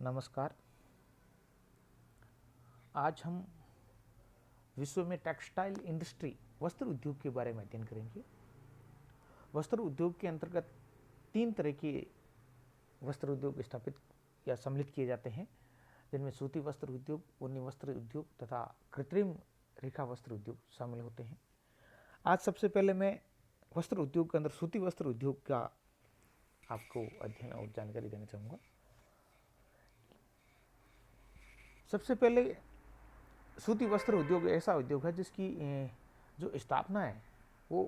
नमस्कार। आज हम विश्व में टेक्सटाइल इंडस्ट्री वस्त्र उद्योग के बारे में अध्ययन करेंगे। वस्त्र उद्योग के अंतर्गत तीन तरह के वस्त्र उद्योग स्थापित या सम्मिलित किए जाते हैं, जिनमें सूती वस्त्र उद्योग, ऊनी वस्त्र उद्योग तथा कृत्रिम रेखा वस्त्र उद्योग शामिल होते हैं। आज सबसे पहले मैं वस्त्र उद्योग के अंदर सूती वस्त्र उद्योग का आपको अध्ययन और जानकारी देना चाहूँगा। सबसे पहले सूती वस्त्र उद्योग ऐसा उद्योग है जिसकी जो स्थापना है वो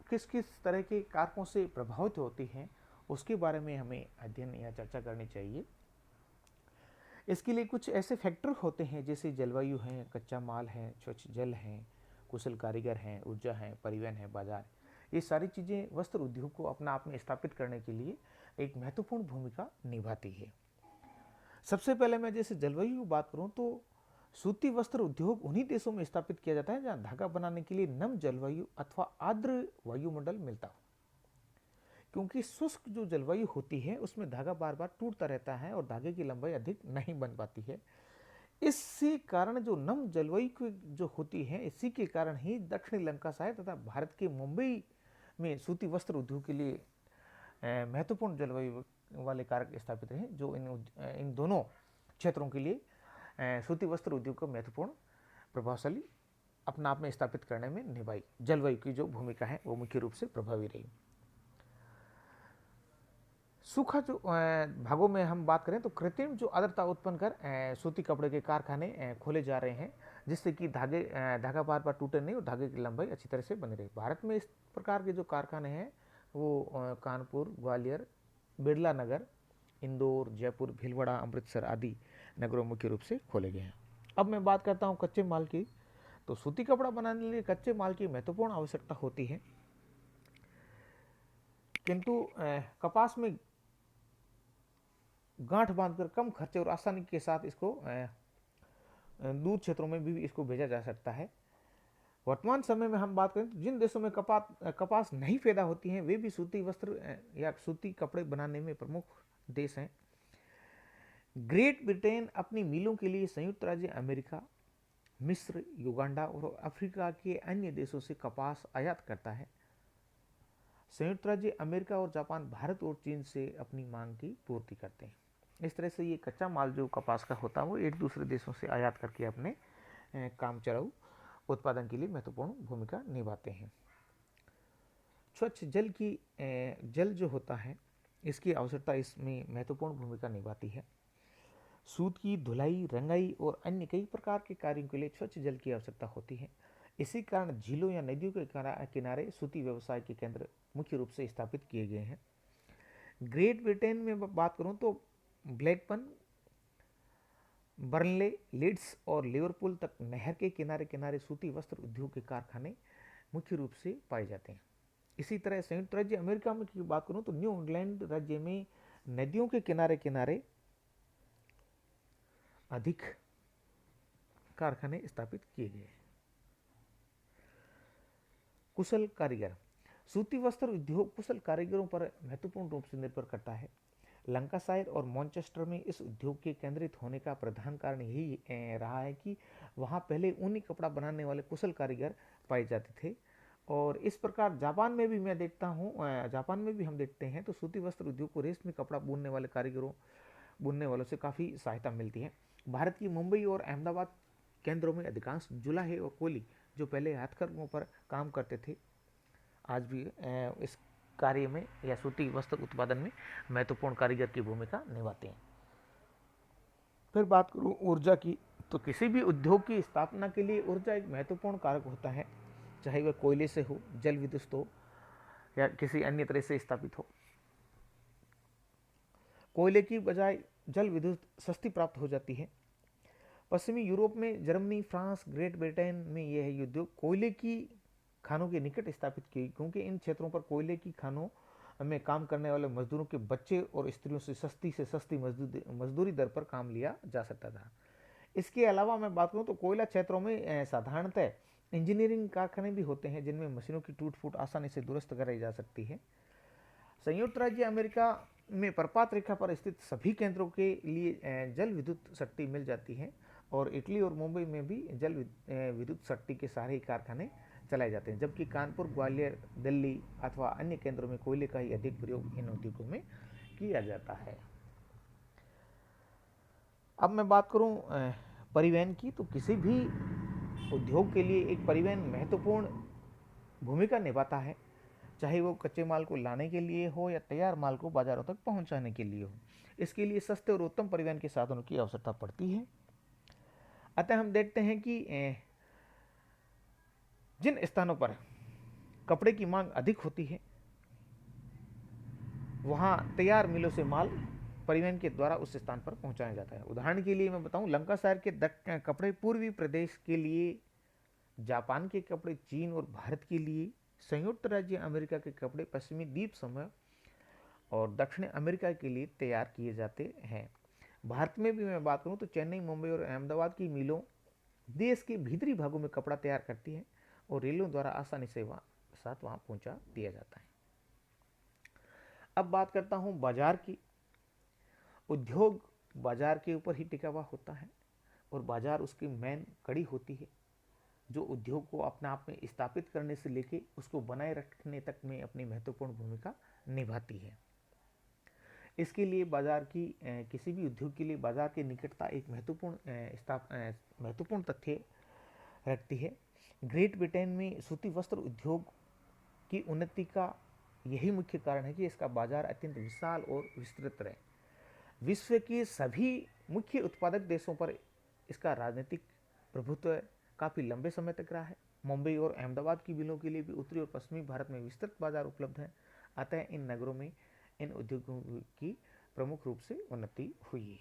किस किस तरह के कारकों से प्रभावित होती है, उसके बारे में हमें अध्ययन या चर्चा करनी चाहिए। इसके लिए कुछ ऐसे फैक्टर होते हैं जैसे जलवायु है, कच्चा माल है, स्वच्छ जल है, कुशल कारीगर हैं, ऊर्जा है, परिवहन है, बाजार। ये सारी चीज़ें वस्त्र उद्योग को अपना आप में स्थापित करने के लिए एक महत्वपूर्ण भूमिका निभाती है। सबसे पहले मैं जैसे जलवायु की बात करूं तो सूती वस्त्र उद्योग उन्हीं देशों में स्थापित किया जाता है जहां धागा बनाने के लिए नम जलवायु अथवा आर्द्र वायुमंडल मिलता हो, क्योंकि शुष्क जो जलवायु होती है उसमें धागा बार बार टूटता रहता है और धागे की लंबाई अधिक नहीं बन पाती है। इसी कारण जो नम जलवायु जो होती है, इसी के कारण ही दक्षिणी लंकासायर तथा भारत के मुंबई में सूती वस्त्र उद्योग के लिए महत्वपूर्ण जलवायु वाले कारक स्थापित हैं, जो इन दोनों क्षेत्रों के लिए सूती वस्त्र उद्योग को महत्वपूर्ण प्रभावशाली अपना आप में स्थापित करने में निभाई। जलवायु की जो भूमिका है वो मुख्य रूप से प्रभावी रही। सूखा जो भागों में हम बात करें तो कृत्रिम जो आर्द्रता उत्पन्न कर सूती कपड़े के कारखाने खोले जा रहे हैं, जिससे कि धागा बार बार टूटे नहीं और धागे की लंबाई अच्छी तरह से बनी रहे। भारत में इस प्रकार के जो कारखाने हैं वो कानपुर, ग्वालियर, बिरला नगर, इंदौर, जयपुर, भीलवाड़ा, अमृतसर आदि नगरों में मुख्य रूप से खोले गए हैं। अब मैं बात करता हूँ कच्चे माल की। तो सूती कपड़ा बनाने के लिए कच्चे माल की महत्वपूर्ण आवश्यकता होती है, किंतु कपास में गांठ बांधकर कम खर्चे और आसानी के साथ इसको दूर क्षेत्रों में भी इसको भेजा जा सकता है। वर्तमान समय में हम बात करें तो जिन देशों में कपास नहीं पैदा होती हैं, वे भी सूती वस्त्र या सूती कपड़े बनाने में प्रमुख देश हैं। ग्रेट ब्रिटेन अपनी मिलों के लिए संयुक्त राज्य अमेरिका, मिस्र, युगांडा और अफ्रीका के अन्य देशों से कपास आयात करता है। संयुक्त राज्य अमेरिका और जापान भारत और चीन से अपनी मांग की पूर्ति करते हैं। इस तरह से ये कच्चा माल जो कपास का होता है वो एक दूसरे देशों से आयात करके अपने काम चलाऊ उत्पादन के लिए महत्वपूर्ण भूमिका निभाते हैं। स्वच्छ जल जो होता है इसकी आवश्यकता इसमें महत्वपूर्ण भूमिका निभाती है। सूत की धुलाई, रंगाई और अन्य कई प्रकार के कार्यों के लिए स्वच्छ जल की आवश्यकता होती है। इसी कारण झीलों या नदियों के किनारे सूती व्यवसाय के केंद्र मुख्य रूप से स्थापित किए गए हैं। ग्रेट ब्रिटेन में बात करूं तो ब्लैकबर्न, बर्नले, लीड्स और लिवरपूल तक नहर के किनारे किनारे सूती वस्त्र उद्योग के कारखाने मुख्य रूप से पाए जाते हैं। इसी तरह संयुक्त राज्य अमेरिका में की बात करूं तो न्यू इंग्लैंड राज्य में नदियों के किनारे किनारे अधिक कारखाने स्थापित किए गए। कुशल कारीगर। सूती वस्त्र उद्योग कुशल कारीगरों पर महत्वपूर्ण रूप से निर्भर करता है। लंकासायर और मैनचेस्टर में इस उद्योग के केंद्रित होने का प्रधान कारण यही रहा है कि वहाँ पहले ऊनी कपड़ा बनाने वाले कुशल कारीगर पाए जाते थे। और इस प्रकार जापान में भी मैं देखता हूँ, जापान में भी हम देखते हैं तो सूती वस्त्र उद्योग को रेशमी कपड़ा बुनने वाले कारीगरों, बुनने वालों से काफ़ी सहायता मिलती है। भारत की मुंबई और अहमदाबाद केंद्रों में अधिकांश जुलाहे और कोली जो पहले हथकरघों पर काम करते थे, आज भी इस कार्य में या सूती वस्त्र उत्पादन में महत्वपूर्ण कारीगर की भूमिका निभाते हैं। फिर बात करूं ऊर्जा की, तो किसी भी उद्योग की स्थापना के लिए ऊर्जा एक महत्वपूर्ण कारक होता है, चाहे वह कोयले से हो, जल विद्युत हो या किसी अन्य तरह से स्थापित हो। कोयले की बजाय जल विद्युत सस्ती प्राप्त हो जाती है। पश्चिमी यूरोप में जर्मनी, फ्रांस, ग्रेट ब्रिटेन में यह उद्योग कोयले की खानों के निकट स्थापित की, क्योंकि इन क्षेत्रों पर कोयले की खानों में काम करने वाले मजदूरों के बच्चे और स्त्रियों से सस्ती मजदूरी दर पर काम लिया जा सकता था। इसके अलावा मैं बात करूं तो कोयला क्षेत्रों में साधारणतः इंजीनियरिंग कारखाने भी होते हैं, जिनमें मशीनों की टूट फूट आसानी से दुरुस्त कराई जा सकती है। संयुक्त राज्य अमेरिका में प्रपात रेखा पर स्थित सभी केंद्रों के लिए जल विद्युत शक्ति मिल जाती है और इटली और मुंबई में भी जल विद्युत शक्ति के सारे ही कारखाने चलाए जाते हैं, जबकि कानपुर, ग्वालियर, दिल्ली अथवा अन्य केंद्रों में कोयले का ही अधिक प्रयोग इन उद्योगों में किया जाता है। अब मैं बात करूं परिवहन की, तो किसी भी उद्योग के लिए एक परिवहन महत्वपूर्ण भूमिका निभाता है, चाहे वो कच्चे माल को लाने के लिए हो या तैयार माल को बाजारों तक पहुंचाने के लिए हो। इसके लिए सस्ते और उत्तम परिवहन के साधनों की आवश्यकता पड़ती है। अतः हम देखते हैं कि जिन स्थानों पर कपड़े की मांग अधिक होती है वहां तैयार मिलों से माल परिवहन के द्वारा उस स्थान पर पहुंचाया जाता है। उदाहरण के लिए मैं बताऊं, लंकासायर के कपड़े पूर्वी प्रदेश के लिए, जापान के कपड़े चीन और भारत के लिए, संयुक्त राज्य अमेरिका के कपड़े पश्चिमी द्वीप समूह और दक्षिण अमेरिका के लिए तैयार किए जाते हैं। भारत में भी मैं बात करूं तो चेन्नई, मुंबई और अहमदाबाद की मिलों देश के भीतरी भागों में कपड़ा तैयार करती है और रेलों द्वारा आसानी से साथ वहां पहुंचा दिया जाता है। अब बात करता हूं बाजार की। उद्योग बाजार के ऊपर ही टिका हुआ होता है और बाजार उसकी मेन कड़ी होती है, जो उद्योग को अपने आप में स्थापित करने से लेके उसको बनाए रखने तक में अपनी महत्वपूर्ण भूमिका निभाती है। इसके लिए बाजार की किसी भी उद्योग के लिए बाजार की निकटता एक महत्वपूर्ण तथ्य रखती है। ग्रेट ब्रिटेन में सूती वस्त्र उद्योग की उन्नति का यही मुख्य कारण है कि इसका बाजार अत्यंत विशाल और विस्तृत है। विश्व के सभी मुख्य उत्पादक देशों पर इसका राजनीतिक प्रभुत्व काफ़ी लंबे समय तक रहा है। मुंबई और अहमदाबाद की मिलों के लिए भी उत्तरी और पश्चिमी भारत में विस्तृत बाजार उपलब्ध है। अतः इन नगरों में इन उद्योगों की प्रमुख रूप से उन्नति हुई है।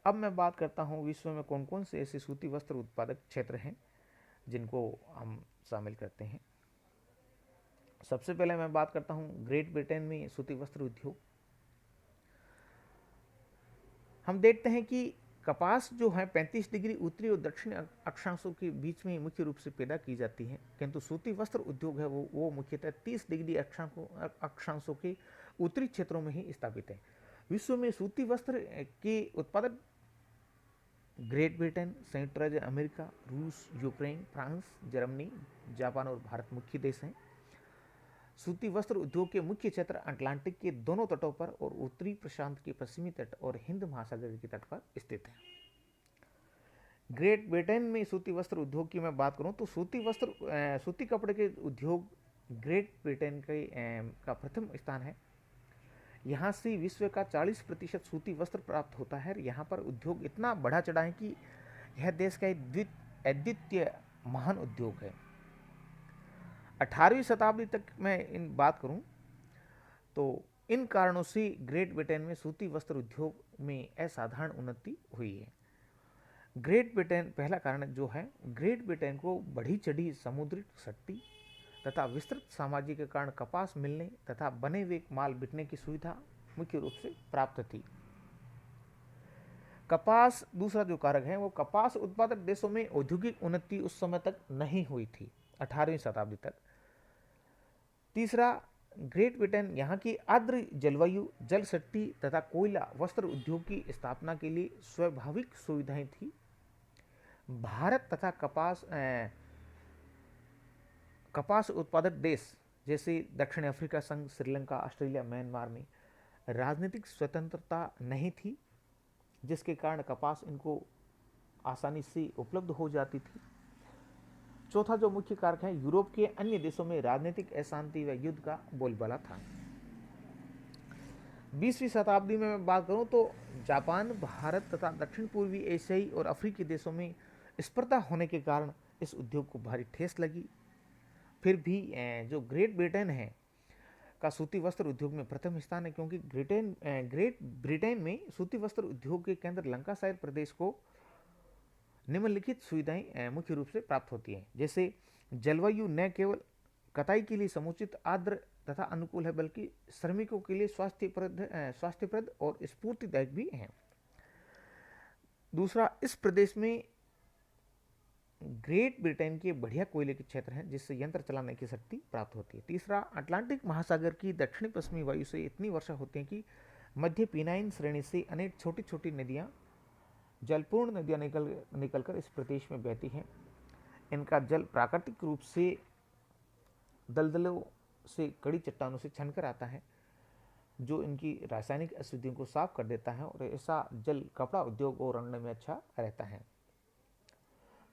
अब मैं बात करता हूँ विश्व में कौन कौन से ऐसे सूती वस्त्र उत्पादक क्षेत्र हैं जिनको हम शामिल करते हैं। सबसे पहले मैं बात करता हूँ ग्रेट ब्रिटेन में सूती वस्त्र उद्योग। हम देखते हैं कि कपास जो है 35 डिग्री उत्तरी और दक्षिणी अक्षांशों के बीच में मुख्य रूप से पैदा की जाती है, किंतु सूती वस्त्र उद्योग है वो मुख्यतः 30 डिग्री अक्षांशों के उत्तरी क्षेत्रों में ही स्थापित है। विश्व में सूती वस्त्र के उत्पादक ग्रेट ब्रिटेन, संयुक्त राज्य अमेरिका, रूस, यूक्रेन, फ्रांस, जर्मनी, जापान और भारत मुख्य देश हैं। सूती वस्त्र उद्योग के मुख्य क्षेत्र अटलांटिक के दोनों तटों पर और उत्तरी प्रशांत के पश्चिमी तट और हिंद महासागर के तट पर स्थित है। ग्रेट ब्रिटेन में सूती वस्त्र उद्योग की मैं बात करूं तो सूती कपड़े के उद्योग ग्रेट ब्रिटेन का प्रथम स्थान है। यहाँ से विश्व का 40% सूती वस्त्र प्राप्त होता है। यहाँ पर उद्योग इतना बढ़ा चढ़ा है कि यह देश का अद्वितीय महान उद्योग है। 18वीं शताब्दी तक मैं इन बात करूं तो इन कारणों से ग्रेट ब्रिटेन में सूती वस्त्र उद्योग में असाधारण उन्नति हुई है। ग्रेट ब्रिटेन, पहला कारण जो है, ग्रेट ब्रिटेन को बढ़ी चढ़ी समुद्री शक्ति तथा विस्तृत साम्राज्य के कारण कपास मिलने तथा बने हुए माल बिकने की सुविधा मुख्य रूप से प्राप्त थी। कपास, दूसरा जो कारक है वो कपास उत्पादक देशों में औद्योगिक उन्नति उस समय तक नहीं हुई थी, 18वीं शताब्दी तक। तीसरा, ग्रेट ब्रिटेन यहाँ की आर्द्र जलवायु, जल शक्ति तथा कोयला वस्त्र उद्योग की स्थापना के लिए स्वाभाविक सुविधाएं थी। भारत तथा कपास उत्पादक देश जैसे दक्षिण अफ्रीका संघ, श्रीलंका, ऑस्ट्रेलिया, म्यांमार में राजनीतिक स्वतंत्रता नहीं थी, जिसके कारण कपास इनको आसानी से उपलब्ध हो जाती थी। चौथा जो मुख्य कारक है, यूरोप के अन्य देशों में राजनीतिक अशांति व युद्ध का बोलबाला था। 20वीं शताब्दी में मैं बात करूं तो जापान, भारत तथा दक्षिण पूर्वी एशियाई और अफ्रीकी देशों में स्पर्धा होने के कारण इस उद्योग को भारी ठेस लगी। फिर भी जो ग्रेट ब्रिटेन है का सूती वस्त्र उद्योग में प्रथम स्थान है, क्योंकि ग्रेट ब्रिटेन में सूती वस्त्र उद्योग के केंद्र लंकाशायर प्रदेश को निम्नलिखित सुविधाएं मुख्य रूप से प्राप्त होती हैं। जैसे जलवायु न केवल कटाई के लिए समुचित, आर्द्र तथा अनुकूल है, बल्कि श्रमिकों के लिए स्वास्थ्यप्रद और स्फूर्तिदायक भी है। दूसरा, इस प्रदेश में ग्रेट ब्रिटेन के बढ़िया कोयले के क्षेत्र हैं जिससे यंत्र चलाने की शक्ति प्राप्त होती है। तीसरा, अटलांटिक महासागर की दक्षिणी पश्चिमी वायु से इतनी वर्षा होती है कि मध्य पीनाइन श्रेणी से अनेक छोटी छोटी नदियां, जलपूर्ण नदियां निकलकर इस प्रदेश में बहती हैं। इनका जल प्राकृतिक रूप से दलदलों से, कड़ी चट्टानों से छनकर आता है, जो इनकी रासायनिक अशुद्धियों को साफ कर देता है और ऐसा जल कपड़ा उद्योग और रंगने में अच्छा रहता है।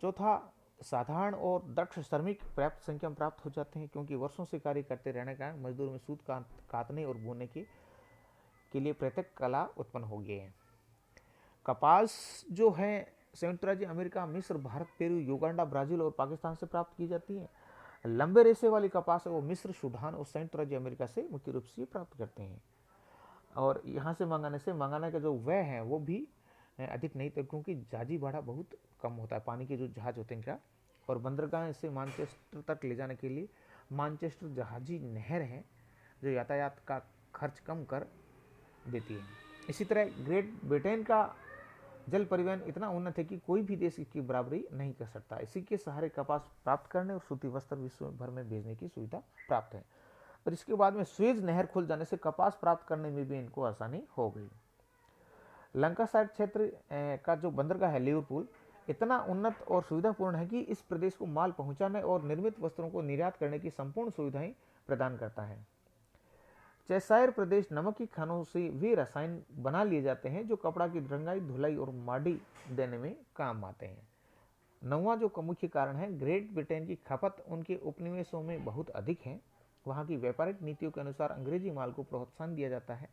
चौथा, साधारण और दक्ष श्रमिक पर्याप्त संख्या में प्राप्त हो जाते हैं क्योंकि वर्षों से कार्य करते रहने के कारण मजदूर में सूत काटने और बोने के लिए प्रत्येक कला उत्पन्न हो गई है। कपास जो है संयुक्त राज्य अमेरिका, मिस्र, भारत, पेरू, युगांडा, ब्राजील और पाकिस्तान से प्राप्त की जाती है। लंबे रेशे वाली कपास है वो मिस्र, सूडान और संयुक्त राज्य अमेरिका से मुख्य रूप से प्राप्त करते हैं। और यहाँ से मंगाने का जो व्यय है वो भी अधिक नहीं था क्योंकि जहाजी भाड़ा बहुत कम होता है, पानी के जो जहाज होते हैं इनका, और बंदरगाह से मानचेस्टर तक ले जाने के लिए मानचेस्टर जहाजी नहर है जो यातायात का खर्च कम कर देती है। इसी तरह ग्रेट ब्रिटेन का जल परिवहन इतना उन्नत है कि कोई भी देश इसकी बराबरी नहीं कर सकता। इसी के सहारे कपास प्राप्त करने और सूती वस्त्र विश्व भर में भेजने की सुविधा प्राप्त है। और इसके बाद में स्वेज नहर खुल जाने से कपास प्राप्त करने में भी इनको आसानी हो गई। लंकासायर क्षेत्र का जो बंदरगाह है लिवरपूल इतना उन्नत और सुविधापूर्ण है कि इस प्रदेश को माल पहुंचाने और निर्मित वस्त्रों को निर्यात करने की संपूर्ण सुविधाएं प्रदान करता है। चेशायर प्रदेश नमक की खानों से वे रसायन बना लिए जाते हैं जो कपड़ा की रंगाई, धुलाई और माड़ी देने में काम आते हैं। नौवां जो मुख्य कारण है, ग्रेट ब्रिटेन की खपत उनके उपनिवेशों में बहुत अधिक है। वहां की व्यापारिक नीतियों के अनुसार अंग्रेजी माल को प्रोत्साहन दिया जाता है।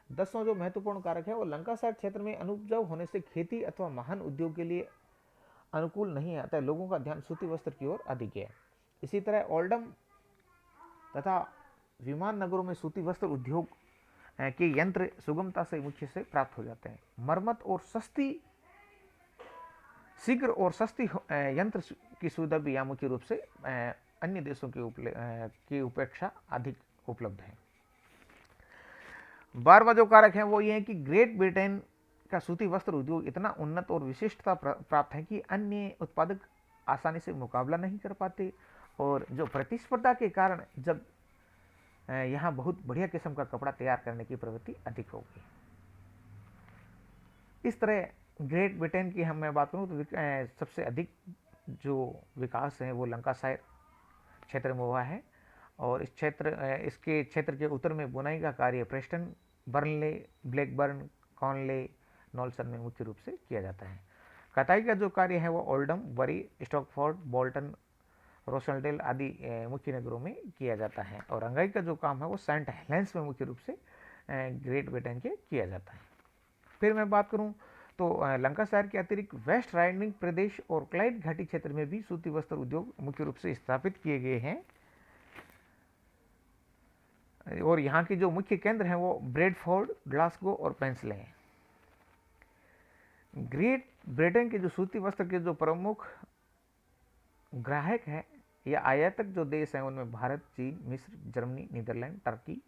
10वां जो महत्वपूर्ण कारक है वो लंकासायर क्षेत्र में अनुपजाऊ होने से खेती अथवा महान उद्योग के लिए अनुकूल नहीं आता है। लोगों का ध्यान सूती वस्त्र की ओर अधिक है। इसी तरह ओल्डम तथा विमान नगरों में सूती वस्त्र उद्योग के यंत्र सुगमता से मुख्य से प्राप्त हो जाते हैं। मरम्मत और शीघ्र और सस्ती यंत्र की सुविधा भी यहाँ मुख्य रूप से अन्य देशों की उपेक्षा अधिक उपलब्ध है। 12वां जो कारक है वो ये है कि ग्रेट ब्रिटेन का सूती वस्त्र उद्योग इतना उन्नत और विशिष्टता प्राप्त है कि अन्य उत्पादक आसानी से मुकाबला नहीं कर पाते, और जो प्रतिस्पर्धा के कारण जब यहाँ बहुत बढ़िया किस्म का कपड़ा तैयार करने की प्रवृत्ति अधिक होगी। इस तरह ग्रेट ब्रिटेन की मैं बात करूँ तो सबसे अधिक जो विकास है वो लंकासायर क्षेत्र में हुआ है, और इसके क्षेत्र के उत्तर में बुनाई का कार्य प्रेस्टन, बर्नले, ब्लैकबर्न, कॉर्नले, नॉल्सन में मुख्य रूप से किया जाता है। कताई का जो कार्य है वो ओल्डम, बरी, स्टॉकफोर्ड, बोल्टन, रोशनडेल आदि मुख्य नगरों में किया जाता है, और रंगाई का जो काम है वो सेंट हेलेंस में मुख्य रूप से ग्रेट ब्रिटेन के किया जाता है। फिर मैं बात करूं तो लंकासायर के अतिरिक्त वेस्ट राइडिंग प्रदेश और क्लाइड घाटी क्षेत्र में भी सूती वस्त्र उद्योग मुख्य रूप से स्थापित किए गए हैं, और यहाँ के जो मुख्य केंद्र हैं वो ब्रेडफोर्ड, ग्लासगो और पेंसिल हैं। ग्रेट ब्रिटेन के जो सूती वस्त्र के जो प्रमुख ग्राहक हैं या आयातक जो देश हैं उनमें भारत, चीन, मिस्र, जर्मनी, नीदरलैंड, टर्की,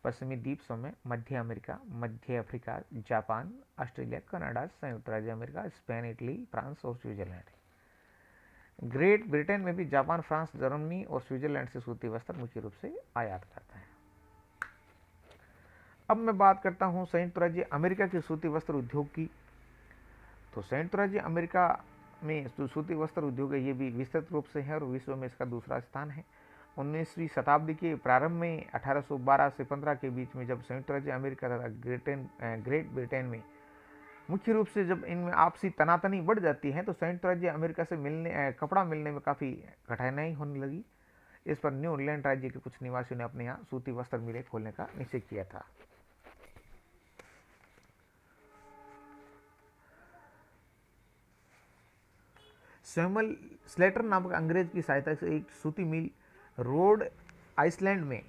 पश्चिमी द्वीप समूह, मध्य अमेरिका, मध्य अफ्रीका, जापान, ऑस्ट्रेलिया, कनाडा, संयुक्त राज्य अमेरिका, स्पेन, इटली, फ्रांस और स्विट्जरलैंड। ग्रेट ब्रिटेन में भी जापान, फ्रांस, जर्मनी और स्विट्जरलैंड से सूती वस्त्र मुख्य रूप से आयात करता है। अब मैं बात करता हूं संयुक्त राज्य अमेरिका के सूती वस्त्र उद्योग की। तो संयुक्त राज्य अमेरिका में जो सूती वस्त्र उद्योग है ये भी विस्तृत रूप से है और विश्व में इसका दूसरा स्थान है। 19वीं शताब्दी के प्रारंभ में 1812 से 15 के बीच में जब संयुक्त राज्य अमेरिका तथा ग्रेट ब्रिटेन में मुख्य रूप से जब इनमें आपसी तनातनी बढ़ जाती है तो संयुक्त राज्य अमेरिका से कपड़ा मिलने में काफ़ी कठिनाई होने लगी। इस पर न्यू इंग्लैंड राज्य के कुछ निवासियों ने अपने यहाँ सूती वस्त्र मिलें खोलने का निश्चय किया था। सैमुअल स्लेटर नामक अंग्रेज की सहायता से एक सूती मिल रोड आइसलैंड में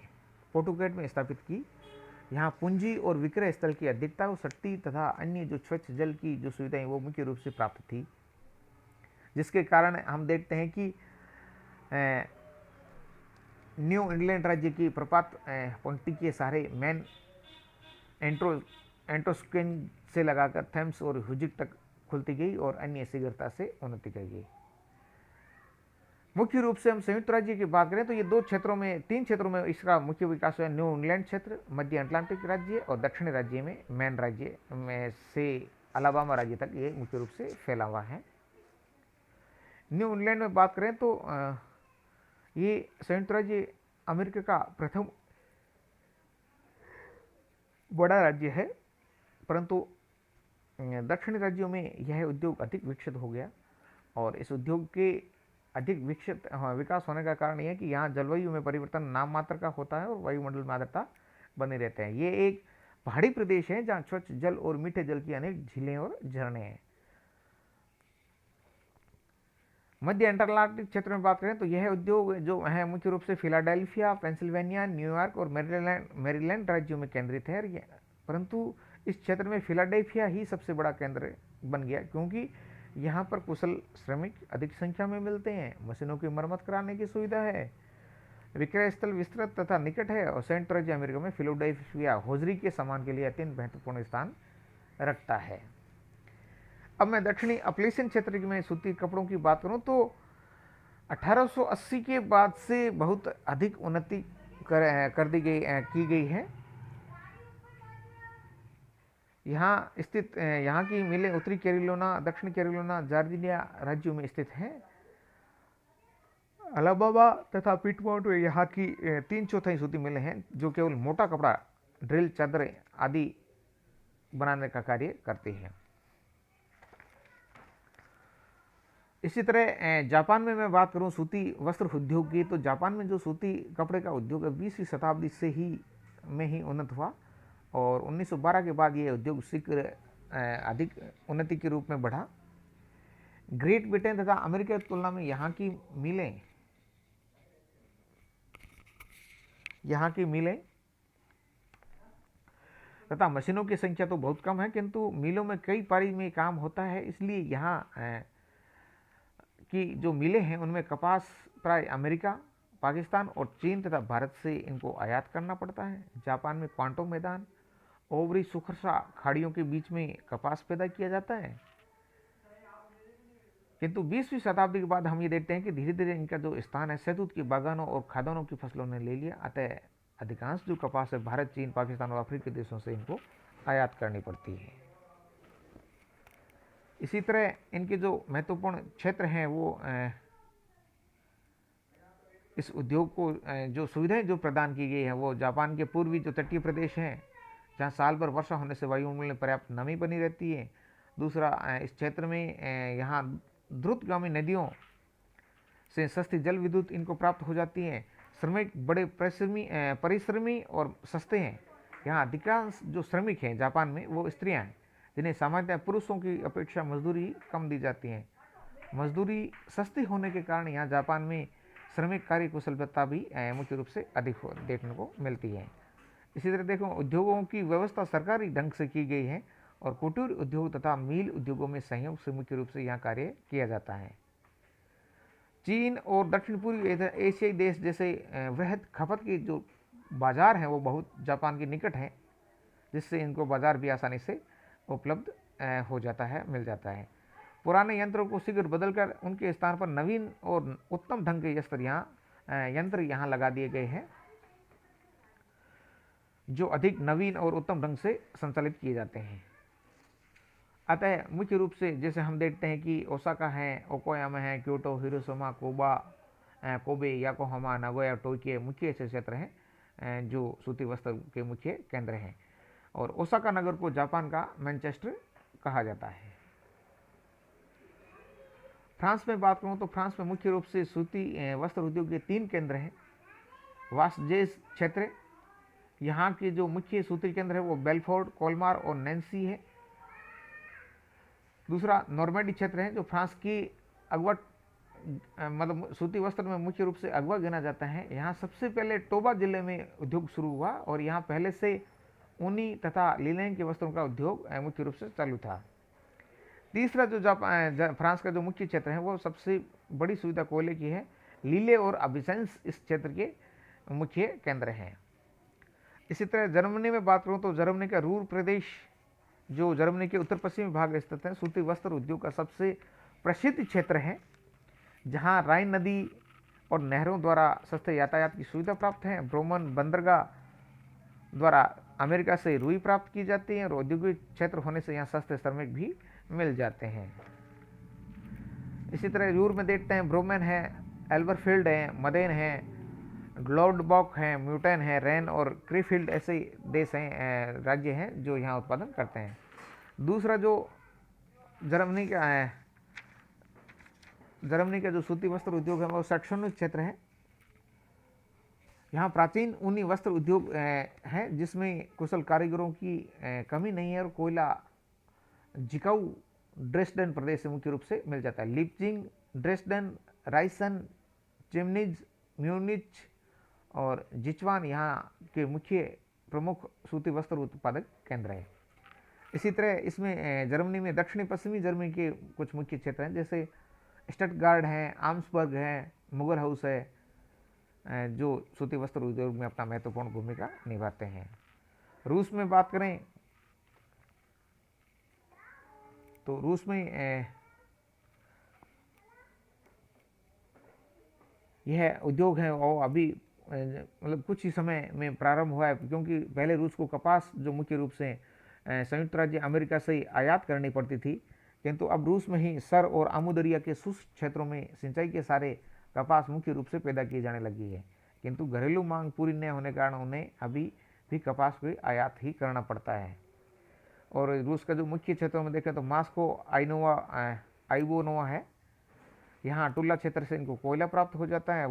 पोर्टुगेट में स्थापित की। यहाँ पूंजी और विक्रय स्थल की अधिकता और शक्ति तथा अन्य जो स्वच्छ जल की जो सुविधाएं वो मुख्य रूप से प्राप्त थी, जिसके कारण हम देखते हैं कि न्यू इंग्लैंड राज्य की प्रपात पंक्ति के सहारे मैन एंट्रोस्केन से लगाकर थेम्स और हुजिक तक खुलती गई और अन्य शीघ्रता से उन्नति कर गई। मुख्य रूप से हम संयुक्त राज्य की बात करें तो ये 3 क्षेत्रों में इसका मुख्य विकास हुआ। न्यू इंग्लैंड क्षेत्र, मध्य अटलांटिक राज्य और दक्षिणी राज्य में मेन राज्य में से अलाबामा राज्य तक ये मुख्य रूप से फैला हुआ है। न्यू इंग्लैंड में बात करें तो ये संयुक्त राज्य अमेरिका का प्रथम बड़ा राज्य है, परंतु दक्षिणी राज्यों में यह उद्योग अधिक विकसित हो गया। और इस उद्योग के अधिक विकास होने का कारण यह है कि यहाँ जलवायु में परिवर्तन नाम मात्र का होता है और वायुमंडल में आर्द्रता बने रहते हैं। ये एक पहाड़ी प्रदेश है जहाँ स्वच्छ जल और मीठे जल की अनेक झीलें और झरने हैं। मध्य अटलांटिक क्षेत्र में बात करें तो यह उद्योग जो है मुख्य रूप से फिलाडेल्फिया, पेंसिल्वेनिया, न्यूयॉर्क और मैरीलैंड राज्यों में केंद्रित है। परंतु इस क्षेत्र में फिलाडेल्फिया ही सबसे बड़ा केंद्र बन गया, क्योंकि यहाँ पर कुशल श्रमिक अधिक संख्या में मिलते हैं, मशीनों की मरम्मत कराने की सुविधा है, विक्रय स्थल विस्तृत तथा निकट है और संयुक्त राज्य अमेरिका में फिलाडेल्फिया हौजरी के सामान के लिए अत्यंत महत्वपूर्ण स्थान रखता है। अब मैं दक्षिणी अपलेशियन क्षेत्र में सूती कपड़ों की बात करूं तो 1880 के बाद से बहुत अधिक उन्नति की गई है। यहाँ की मिलें उत्तरी कैरोलिना, दक्षिण कैरोलिना, जॉर्जिया राज्यों में स्थित हैं। अलाबामा तथा पिटमाउंट में यहाँ की 3/4 सूती मिलें हैं जो केवल मोटा कपड़ा, ड्रिल, चादरें आदि बनाने का कार्य करती हैं। इसी तरह जापान में मैं बात करूं सूती वस्त्र उद्योग की, तो जापान में जो सूती कपड़े का उद्योग है 20वीं शताब्दी से ही उन्नत हुआ और 1912 के बाद ये उद्योग शीघ्र अधिक उन्नति के रूप में बढ़ा। ग्रेट ब्रिटेन तथा अमेरिका की तुलना में यहाँ की मिलें तथा मशीनों की संख्या तो बहुत कम है, किंतु मिलों में कई पारी में काम होता है। इसलिए यहाँ की जो मिलें हैं उनमें कपास प्राय अमेरिका, पाकिस्तान और चीन तथा भारत से इनको आयात करना पड़ता है। जापान में क्वांटो मैदान, ओवरी सुखरसा खाड़ियों के बीच में कपास पैदा किया जाता है। किंतु 20वीं शताब्दी के बाद हम ये देखते हैं कि धीरे धीरे इनका जो स्थान है शहतूत की बागानों और खाद्यान्नों की फसलों ने ले लिया। अतः अधिकांश जो कपास है भारत, चीन, पाकिस्तान और अफ्रीकी देशों से इनको आयात करनी पड़ती है। इसी तरह इनके जो महत्वपूर्ण क्षेत्र हैं वो इस उद्योग को जो सुविधाएं जो प्रदान की गई है वो जापान के पूर्वी जो तटीय प्रदेश हैं जहाँ साल भर वर्षा होने से वायुमंडल में पर्याप्त नमी बनी रहती है। दूसरा, इस क्षेत्र में यहाँ द्रुतगामी नदियों से सस्ती जल विद्युत इनको प्राप्त हो जाती है। श्रमिक बड़े परिश्रमी और सस्ते हैं। यहाँ अधिकांश जो श्रमिक हैं जापान में वो स्त्रियाँ हैं, जिन्हें सामान्यतः पुरुषों की अपेक्षा मजदूरी कम दी जाती है। मजदूरी सस्ती होने के कारण यहाँ जापान में श्रमिक कार्य कुशलता भी मुख्य रूप से अधिक देखने को मिलती है। इसी तरह देखो, उद्योगों की व्यवस्था सरकारी ढंग से की गई है और कुटीर उद्योग तथा मील उद्योगों में सहयोग से मुख्य रूप से यहाँ कार्य किया जाता है। चीन और दक्षिण पूर्वी एशियाई देश जैसे वृहद खपत के जो बाजार हैं वो बहुत जापान के निकट हैं, जिससे इनको बाजार भी आसानी से उपलब्ध हो जाता है, मिल जाता है। पुराने यंत्रों को शीघ्र बदलकर उनके स्थान पर नवीन और उत्तम ढंग के यंत्र यहाँ लगा दिए गए हैं, जो अधिक नवीन और उत्तम ढंग से संचालित किए जाते हैं। अतः मुख्य रूप से जैसे हम देखते हैं कि ओसाका है, ओकोयामा है, Kyoto, Hiroshima, Kobe, Yokohama, Nagoya, Tokyo मुख्य ऐसे क्षेत्र हैं जो सूती वस्त्र के मुख्य केंद्र हैं। और ओसाका नगर को जापान का मैनचेस्टर कहा जाता है। फ्रांस में बात करूं तो फ्रांस में मुख्य रूप से सूती वस्त्र उद्योग के 3 केंद्र हैं। वासजेस क्षेत्र, यहाँ के जो मुख्य सूती केंद्र है वो बेलफोर्ड, कोलमार और नैन्सी है। दूसरा नॉर्मैंडी क्षेत्र है जो फ्रांस की मतलब सूती वस्त्र में मुख्य रूप से अगवा गिना जाता है। यहाँ सबसे पहले टोबा जिले में उद्योग शुरू हुआ और यहाँ पहले से ऊनी तथा लिनेन के वस्त्रों का उद्योग मुख्य रूप से चालू था। तीसरा जो फ्रांस का जो मुख्य क्षेत्र है वो सबसे बड़ी सुविधा कोयले की है। लीले और अबिसेंस इस क्षेत्र के मुख्य केंद्र हैं। इसी तरह जर्मनी में बात करूं तो जर्मनी का रूर प्रदेश जो जर्मनी के उत्तर पश्चिमी भाग स्थित है, सूती वस्त्र उद्योग का सबसे प्रसिद्ध क्षेत्र है, जहां राइन नदी और नहरों द्वारा सस्ते यातायात की सुविधा प्राप्त है। ब्रोमन बंदरगाह द्वारा अमेरिका से रुई प्राप्त की जाती है और औद्योगिक क्षेत्र होने से यहाँ सस्ते श्रमिक भी मिल जाते हैं। इसी तरह यूर में देखते हैं ब्रोमेन है, एल्बरफील्ड है, मदेन है, ग्लोडबॉक है, म्यूटेन है, रेन और क्रीफील्ड ऐसे देश हैं, राज्य हैं जो यहाँ उत्पादन करते हैं। दूसरा जो जर्मनी का जो सूती वस्त्र उद्योग है वो शैक्षणिक क्षेत्र है। यहाँ प्राचीन ऊनी वस्त्र उद्योग है जिसमें कुशल कारीगरों की कमी नहीं है और कोयला जिकाऊ ड्रेसडन प्रदेश से मुख्य रूप से मिल जाता है। लिपजिंग, ड्रेसडन, राइसन, चिमनिज, म्यूनिच और जिचवान यहाँ के मुख्य प्रमुख सूती वस्त्र उत्पादक केंद्र हैं। इसी तरह इसमें जर्मनी में दक्षिणी पश्चिमी जर्मनी के कुछ मुख्य क्षेत्र हैं जैसे स्टटगार्ड है, आम्सबर्ग है, मुगल हाउस है, जो सूती वस्त्र उद्योग में अपना महत्वपूर्ण भूमिका निभाते हैं। रूस में बात करें तो रूस में यह उद्योग है और अभी मतलब कुछ ही समय में प्रारंभ हुआ है, क्योंकि पहले रूस को कपास जो मुख्य रूप से संयुक्त राज्य अमेरिका से आयात करनी पड़ती थी, किंतु अब रूस में ही सर और आमुदरिया के शुष्क क्षेत्रों में सिंचाई के सारे कपास मुख्य रूप से पैदा किए जाने लगी है, किंतु घरेलू मांग पूरी न होने के कारण उन्हें अभी भी कपास को आयात ही करना पड़ता है। और रूस का जो मुख्य क्षेत्रों में देखें तो मास्को आइवोनोवा है, यहाँ टुल्ला क्षेत्र से इनको कोयला प्राप्त हो जाता है।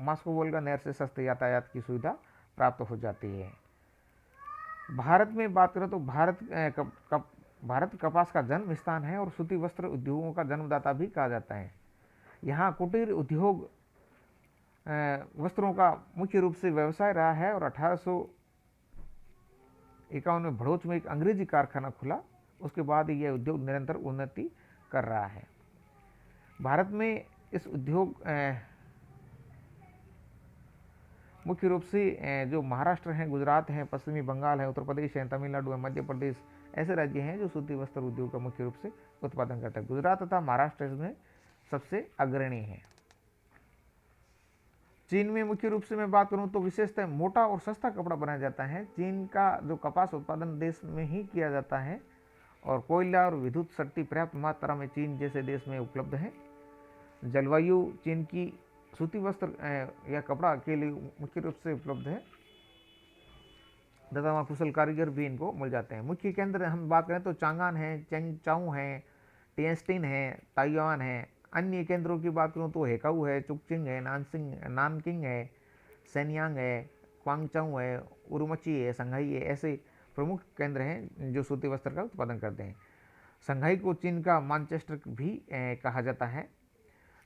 मास्को वोल्गा नहर से सस्ते यातायात की सुविधा प्राप्त हो जाती है। भारत में बात करें तो भारत कपास का जन्म स्थान है और सूती वस्त्र उद्योगों का जन्मदाता भी कहा जाता है। यहाँ कुटीर उद्योग वस्त्रों का मुख्य रूप से व्यवसाय रहा है और 1851 में भड़ोच में एक अंग्रेजी कारखाना खुला, उसके बाद यह उद्योग निरंतर उन्नति कर रहा है। भारत में इस उद्योग मुख्य रूप से जो महाराष्ट्र हैं, गुजरात हैं, पश्चिमी बंगाल है, उत्तर प्रदेश है, तमिलनाडु है, मध्य प्रदेश ऐसे राज्य हैं जो सूती वस्त्र उद्योग का मुख्य रूप से उत्पादन करते हैं। गुजरात तथा महाराष्ट्र इसमें सबसे अग्रणी है। चीन में मुख्य रूप से मैं बात करूं तो विशेषतः मोटा और सस्ता कपड़ा बनाया जाता है। चीन का जो कपास उत्पादन देश में ही किया जाता है और कोयला और विद्युत शक्ति पर्याप्त मात्रा में चीन जैसे देश में उपलब्ध है। जलवायु चीन की सूती वस्त्र या कपड़ा के लिए मुख्य रूप से उपलब्ध है तथा वहाँ कुशल कारीगर भी इनको मिल जाते हैं। मुख्य केंद्र हम बात करें तो चांगान है, चेंगचाऊ है, टिएस्टिन है, ताइवान है। अन्य केंद्रों की बात करूँ तो हेकाऊ है, चुकचिंग है, नानकिंग है, सेनयांग है, क्वांगचाऊ है, उरुमची है, संघाई है, ऐसे प्रमुख केंद्र हैं जो सूती वस्त्र का उत्पादन करते हैं। संघाई को चीन का मैनचेस्टर भी कहा जाता है।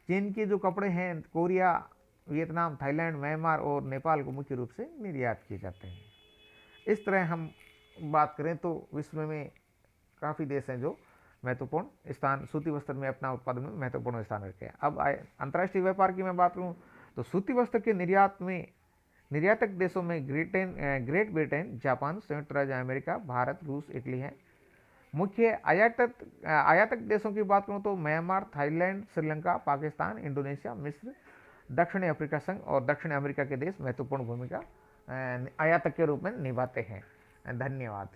चीन के जो कपड़े हैं कोरिया, वियतनाम, थाईलैंड, म्यांमार और नेपाल को मुख्य रूप से निर्यात किए जाते हैं। इस तरह हम बात करें तो विश्व में काफ़ी देश हैं जो महत्वपूर्ण स्थान सूती वस्त्र में अपना उत्पादन में महत्वपूर्ण स्थान रखे हैं। अब अंतर्राष्ट्रीय व्यापार की मैं बात करूं तो सूती वस्त्र के निर्यातक देशों में ग्रेट ब्रिटेन, जापान, संयुक्त राज्य अमेरिका, भारत, रूस, इटली है। मुख्य आयातक देशों की बात करूं तो Myanmar, Thailand, Sri Lanka, Pakistan, Indonesia, मिस्र, दक्षिण अफ्रीका संघ और दक्षिण अमेरिका के देश महत्वपूर्ण भूमिका आयातक के रूप में निभाते हैं। धन्यवाद।